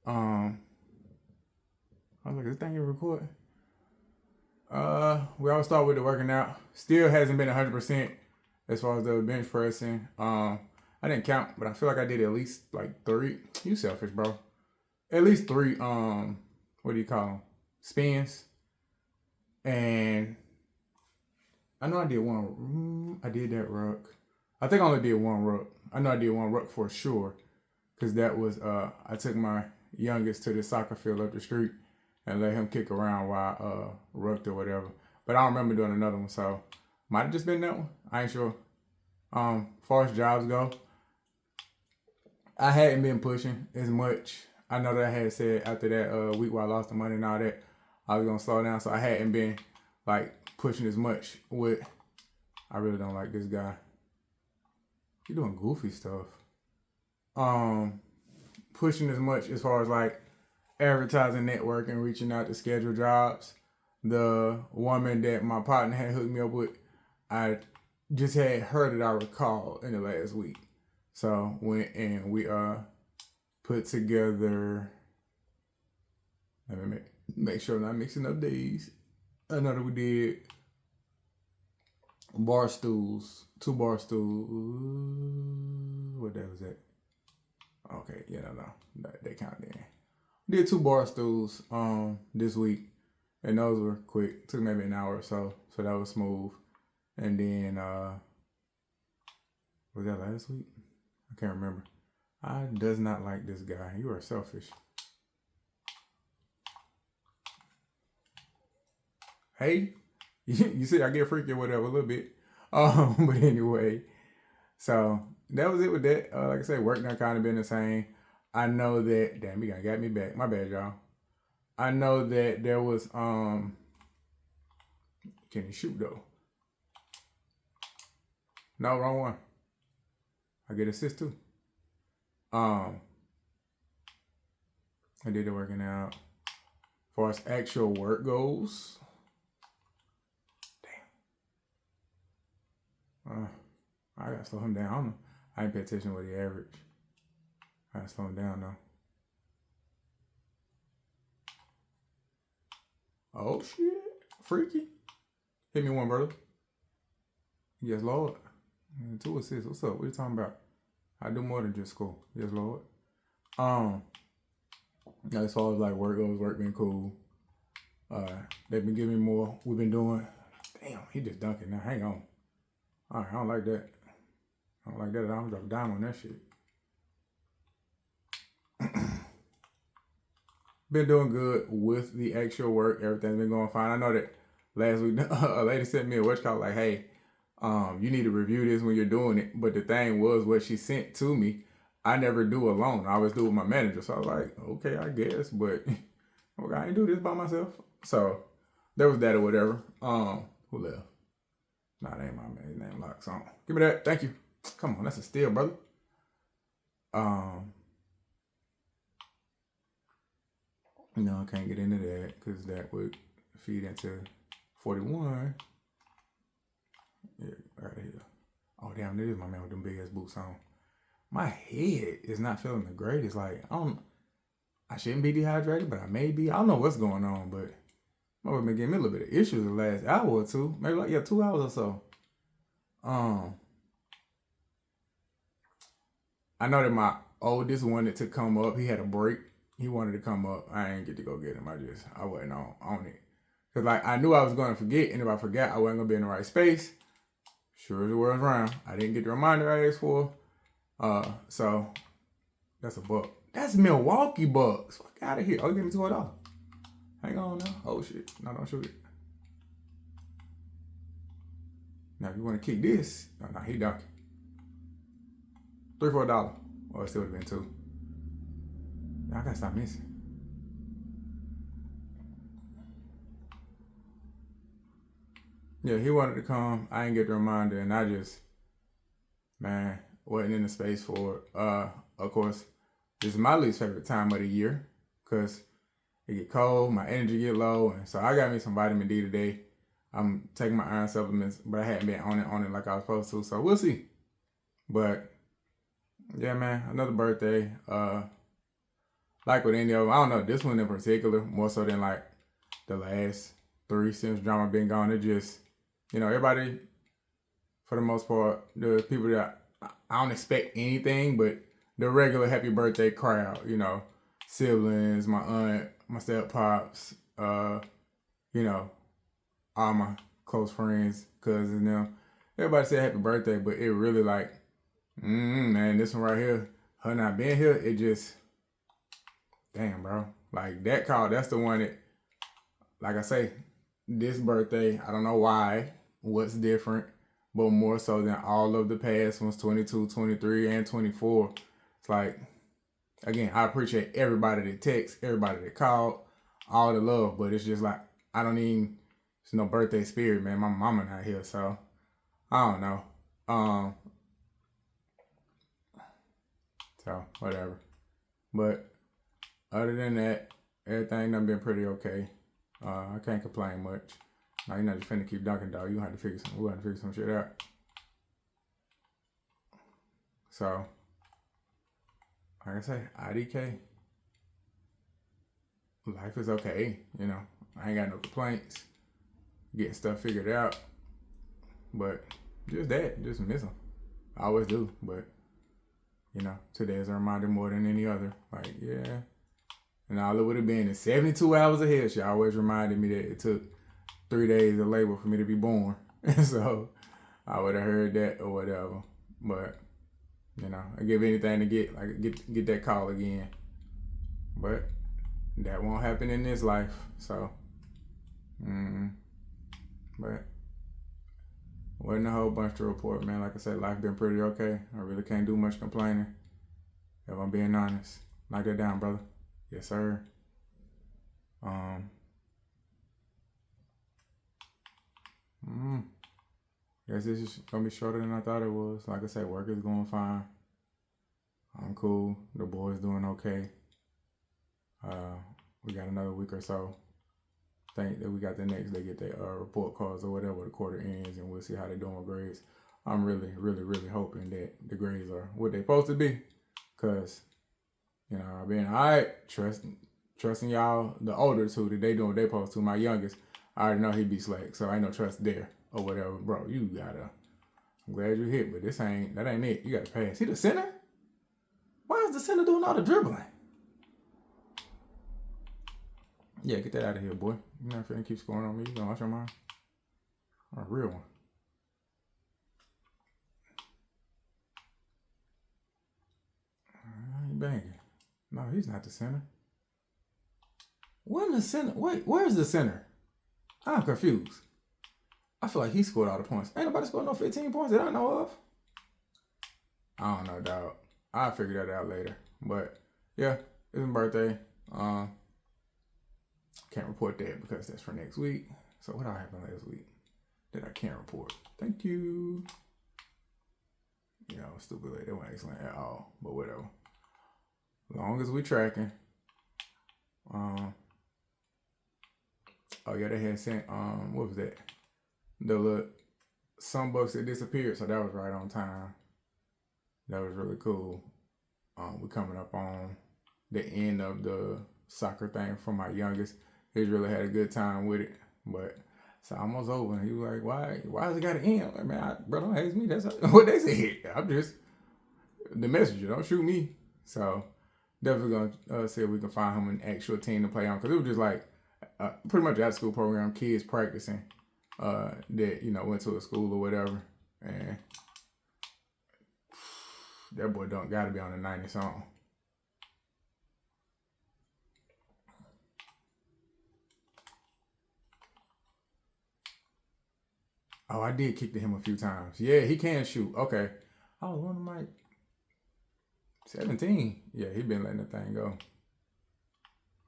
Um, I was like, this thing you record? We all start with the working out. Still hasn't been 100% as far as the bench pressing. I didn't count, but I feel like I did at least like three. You selfish, bro. At least three. What do you call them? Spins. And I know I did one. I did that ruck. I think I only did one ruck. I know I did one ruck for sure, because that was I took my youngest to the soccer field up the street and let him kick around while I rucked or whatever. But I don't remember doing another one, so might have just been that one. I ain't sure. As far as jobs go, I hadn't been pushing as much. I know that I had said after that week where I lost the money and all that, I was gonna slow down, so I hadn't been like pushing as much. With I really don't like this guy. He doing goofy stuff. Um, Pushing as much as far as like advertising, networking, reaching out to schedule jobs. The woman that my partner had hooked me up with, I just had her that I recall in the last week. So went and we put together. Let me make sure I'm not mixing up days. I know that we did bar stools, two bar stools. What day was that? Okay, yeah, no, they count in. Did two bar stools this week, and those were quick. Took maybe an hour or so, so that was smooth. And then was that last week? I can't remember. I does not like this guy. You are selfish. Hey, you see, I get freaky or whatever a little bit. But anyway, so that was it with that. Like I said, work not kind of been the same. I know that. Damn, you got me back. My bad, y'all. I know that there was Can he shoot though? No, wrong one. I get assist too. Um, I did the working out. As far as actual work goes, damn. I gotta slow him down. I don't know. I ain't pay attention to what he average. I gotta slow him down though. Oh shit, freaky. Hit me one, brother. Yes, Lord. Two assists. What's up? What are you talking about? I do more than just school. Yes, Lord. Um, as far as like work goes, work been cool. They've been giving me more. We've been doing. Damn, he just dunking now. Hang on. All right, I don't like that. I don't like that. I'm gonna drop a dime on that shit. Been doing good with the actual work. Everything's been going fine. I know that last week a lady sent me a watch call like, "Hey, you need to review this when you're doing it." But the thing was, what she sent to me, I never do alone. I always do with my manager. So I was like, okay, I guess, but okay, I ain't do this by myself. So there was that or whatever. Who left? Nah, that ain't my man. His name locks on. Give me that. Thank you. Come on, that's a steal, brother. Um, no, I can't get into that because that would feed into 41. Yeah, right here. Oh damn, this is my man with them big ass boots on. My head is not feeling the greatest. Like I shouldn't be dehydrated, but I may be. I don't know what's going on, but my been giving me a little bit of issues the last hour or two, maybe like 2 hours or so. Um, I know that my oldest wanted to come up. He had a break. He wanted to come up. I ain't get to go get him. I wasn't on it. Cause like I knew I was gonna forget, and if I forgot, I wasn't gonna be in the right space. Sure as the world's round, I didn't get the reminder I asked for. So that's a buck. That's Milwaukee Bucks. Fuck out of here. Oh, give me $12. Hang on now. Oh shit. No, don't shoot it. Now if you want to kick this, no, he dunking. $3 for $1. Or it still would have been two. Now I gotta stop missing. Yeah, he wanted to come. I didn't get the reminder, and I just, man, wasn't in the space for it. Of course, this is my least favorite time of the year because it get cold, my energy get low, and so I got me some vitamin D today. I'm taking my iron supplements, but I hadn't been on it like I was supposed to, so we'll see. But yeah, man, another birthday. like with any of them. I don't know, this one in particular, more so than like the last three since drama been gone. It just, everybody, for the most part, the people that I don't expect anything, but the regular happy birthday crowd, siblings, my aunt, my step pops, all my close friends, cousins, them. Everybody said happy birthday, but it really like, man, this one right here, her not being here, it just, damn, bro. Like that call, that's the one that, like I say, this birthday, I don't know why, what's different, but more so than all of the past ones, 22, 23, and 24. It's like, again, I appreciate everybody that texts, everybody that called, all the love, but it's just like, I don't even, it's no birthday spirit, man. My mama not here, so I don't know. So whatever. But other than that, everything done been pretty okay. I can't complain much. Now you're not just finna keep dunking, dog. We gonna have to figure some shit out. So, like I say, IDK, life is okay. I ain't got no complaints. Getting stuff figured out, but just miss them. I always do, but today is a reminder more than any other. Like, yeah. And all it would have been is 72 hours ahead. She always reminded me that it took 3 days of labor for me to be born. So I would have heard that or whatever. But, I give anything to get that call again. But that won't happen in this life. So, but wasn't a whole bunch to report, man. Like I said, life been pretty okay. I really can't do much complaining, if I'm being honest. Knock that down, brother. Yes, sir. Guess this is gonna be shorter than I thought it was. Like I said, work is going fine. I'm cool. The boys doing okay. We got another week or so. Think that we got the next. They get their report cards or whatever. The quarter ends, and we'll see how they're doing with grades. I'm really, really, really hoping that the grades are what they're supposed to be, cause I've been trusting y'all, the older two, that they doing what they supposed to. My youngest, I already know he be slack, so ain't no trust there or whatever. Bro, you gotta. I'm glad you hit, but that ain't it. You gotta pass. He the center? Why is the center doing all the dribbling? Yeah, get that out of here, boy. You're not finna keep scoring on me. You gonna watch your mind? A real one. He banging. No, he's not the center. When the center? Wait, where's the center? I'm confused. I feel like he scored all the points. Ain't nobody scored no 15 points that I know of. I don't know, dog. I'll figure that out later. But yeah, it's my birthday. Can't report that because that's for next week. So what happened last week that I can't report? Thank you. Stupid lady. That wasn't excellent at all. But whatever. As long as we tracking. Oh yeah, they had sent what was that? The little some bucks that disappeared, so that was right on time. That was really cool. We're coming up on the end of the soccer thing for my youngest. He's really had a good time with it, but it's almost over. And he was like, "Why has it got to end?" I'm like, man, bro, don't ask me. That's what they said. I'm just the messenger. Don't shoot me. So definitely gonna see if we can find him an actual team to play on, because it was just like pretty much out school program, kids practicing that went to a school or whatever, and that boy don't gotta be on the 90 song. Oh, I did kick to him a few times. Yeah, he can shoot. Okay. I was wondering, like, 17. Yeah, he been letting the thing go.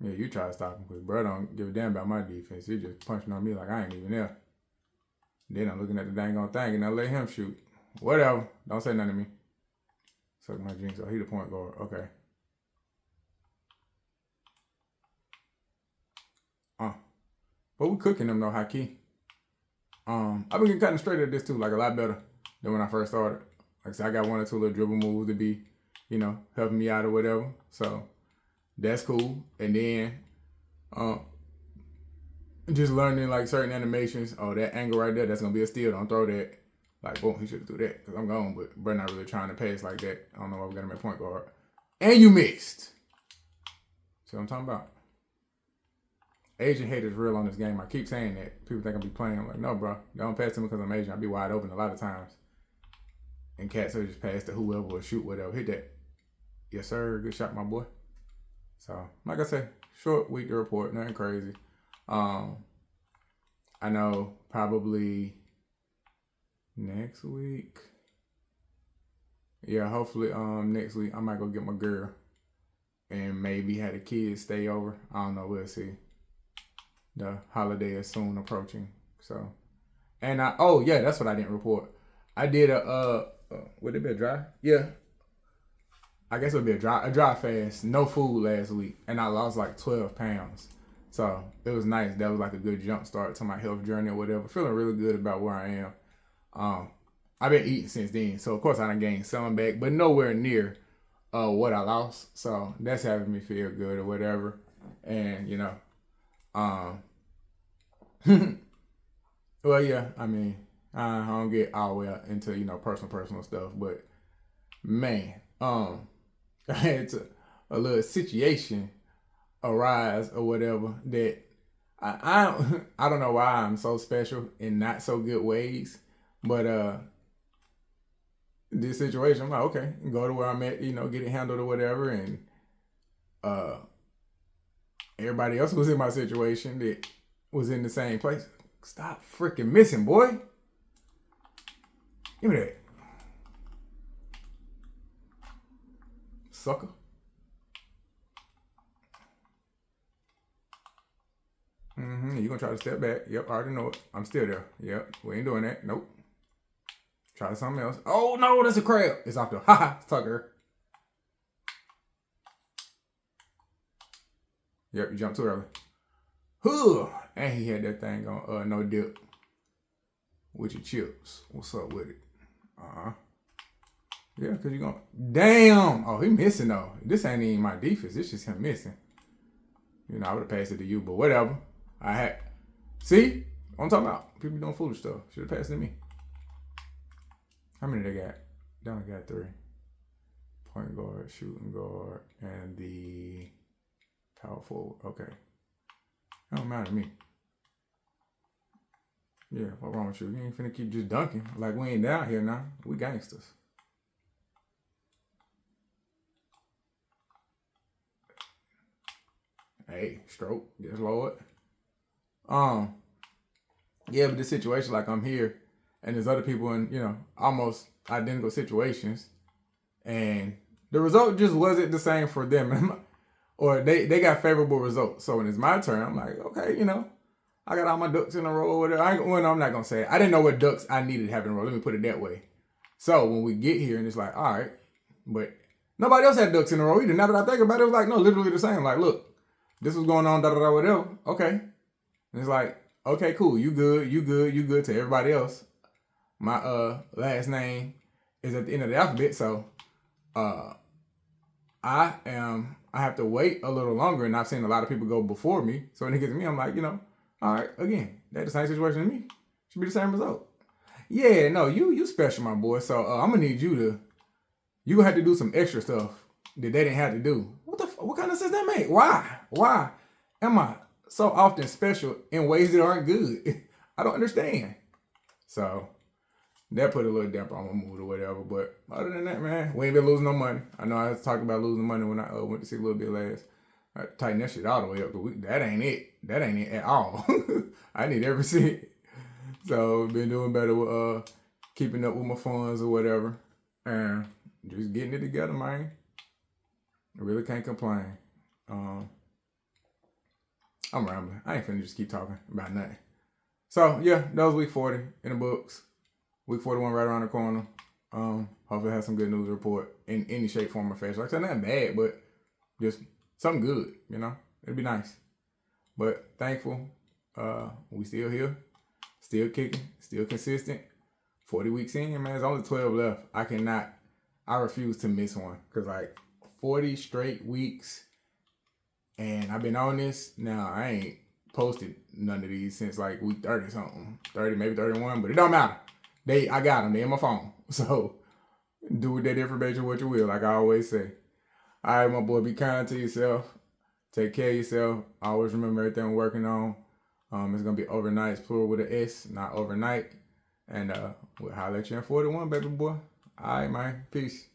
Yeah, you try to stop him because bro don't give a damn about my defense. He just punching on me like I ain't even there. Then I'm looking at the dang on thing and I let him shoot. Whatever. Don't say nothing to me. Suck my jinx. Oh, he the point guard. Okay. But we cooking them though, high key. I've been getting kind of straight at this too, like a lot better than when I first started. Like I said, I got one or two little dribble moves to be, helping me out or whatever. So That's cool. And then just learning like certain animations. Oh, that angle right there, that's gonna be a steal. Don't throw that. Like, boom, he should do that because I'm gone. But not really trying to pass like that. I don't know why we got him at point guard. And you missed. See what I'm talking about? Asian hate is real on this game. I keep saying that. People think I'll be playing. I'm like, no, bro. Don't pass to me because I'm Asian. I'll be wide open a lot of times. And cats will just pass to whoever or shoot whatever. Hit that. Yes, sir. Good shot, my boy. So, like I said, short week to report. Nothing crazy. I know probably next week. Yeah, hopefully next week I might go get my girl. And maybe have the kids stay over. I don't know. We'll see. The holiday is soon approaching. So, and that's what I didn't report. I did would it be a dry? Yeah. I guess it would be a dry fast. No food last week. And I lost like 12 pounds. So it was nice. That was like a good jump start to my health journey or whatever. Feeling really good about where I am. I've been eating since then. So of course I done gained some back, but nowhere near what I lost. So that's having me feel good or whatever. And well, yeah, I mean, I don't get all the way into, personal stuff, but man, I had a little situation arise or whatever that I don't know why I'm so special in not so good ways, but this situation, I'm like, okay, go to where I'm at, get it handled or whatever, and everybody else was in my situation that was in the same place. Stop freaking missing, boy. Give me that. Sucker. You gonna try to step back. Yep, I already know it. I'm still there. Yep, we ain't doing that. Nope. Try something else. Oh, no, that's a crab. It's off the Tucker. Yep, you jumped too early. And he had that thing on no dip with your chips. What's up with it? Yeah, because you're going to... Damn! Oh, he missing, though. This ain't even my defense. This just him missing. I would have passed it to you, but whatever. I had... See? What I'm talking about. People doing foolish stuff. Should have passed it to me. How many they got? They only got 3. Point guard, shooting guard, and the power forward. Okay. That don't matter to me. Yeah, what wrong with you? You ain't finna keep just dunking. Like, we ain't down here now. We gangsters. Hey, stroke. Yes, Lord. Yeah, but this situation, like I'm here, and there's other people in, almost identical situations, and the result just wasn't the same for them. Or they got favorable results. So when it's my turn, I'm like, okay, I got all my ducks in a row or whatever. I'm not going to say it. I didn't know what ducks I needed to have in a row. Let me put it that way. So when we get here and it's like, all right, but nobody else had ducks in a row either. Now that I think about it, it was like, no, literally the same. Like, look, this was going on, da-da-da, whatever. Okay. And it's like, okay, cool. You good to everybody else. My last name is at the end of the alphabet. So I have to wait a little longer, and I've seen a lot of people go before me. So when it gets to me, I'm like, all right, again, that's the same situation to me. Should be the same result. Yeah, no, you special, my boy. So I'm gonna need you gonna have to do some extra stuff that they didn't have to do. What kind of sense that make? Why am I so often special in ways that aren't good? I don't understand. So that put a little damper on my mood or whatever. But other than that, man, we ain't been losing no money. I know I was talking about losing money when I went to see a little bit last. I tighten that shit all the way up. That ain't it. That ain't it at all. I need every cent. So been doing better with keeping up with my funds or whatever. And just getting it together, man. I really can't complain. I'm rambling. I ain't finna just keep talking about nothing. So yeah, that was week 40 in the books. Week 41 right around the corner. Hopefully I have some good news to report in any shape, form, or fashion. Like I said, nothing bad, but just something good, It'd be nice. But thankful, we still here, still kicking, still consistent. 40 weeks in, man, there's only 12 left. I refuse to miss one. Because 40 straight weeks And I've been on this. Now, I ain't posted none of these since like week 30 something. 30, maybe 31, but it don't matter. I got them. They in my phone. So do with that information what you will, like I always say. All right, my boy, be kind to yourself. Take care of yourself. Always remember everything we're working on. It's going to be overnights, plural with an S, not overnight. And we'll holler at you in 41, baby boy. All right, man. Peace.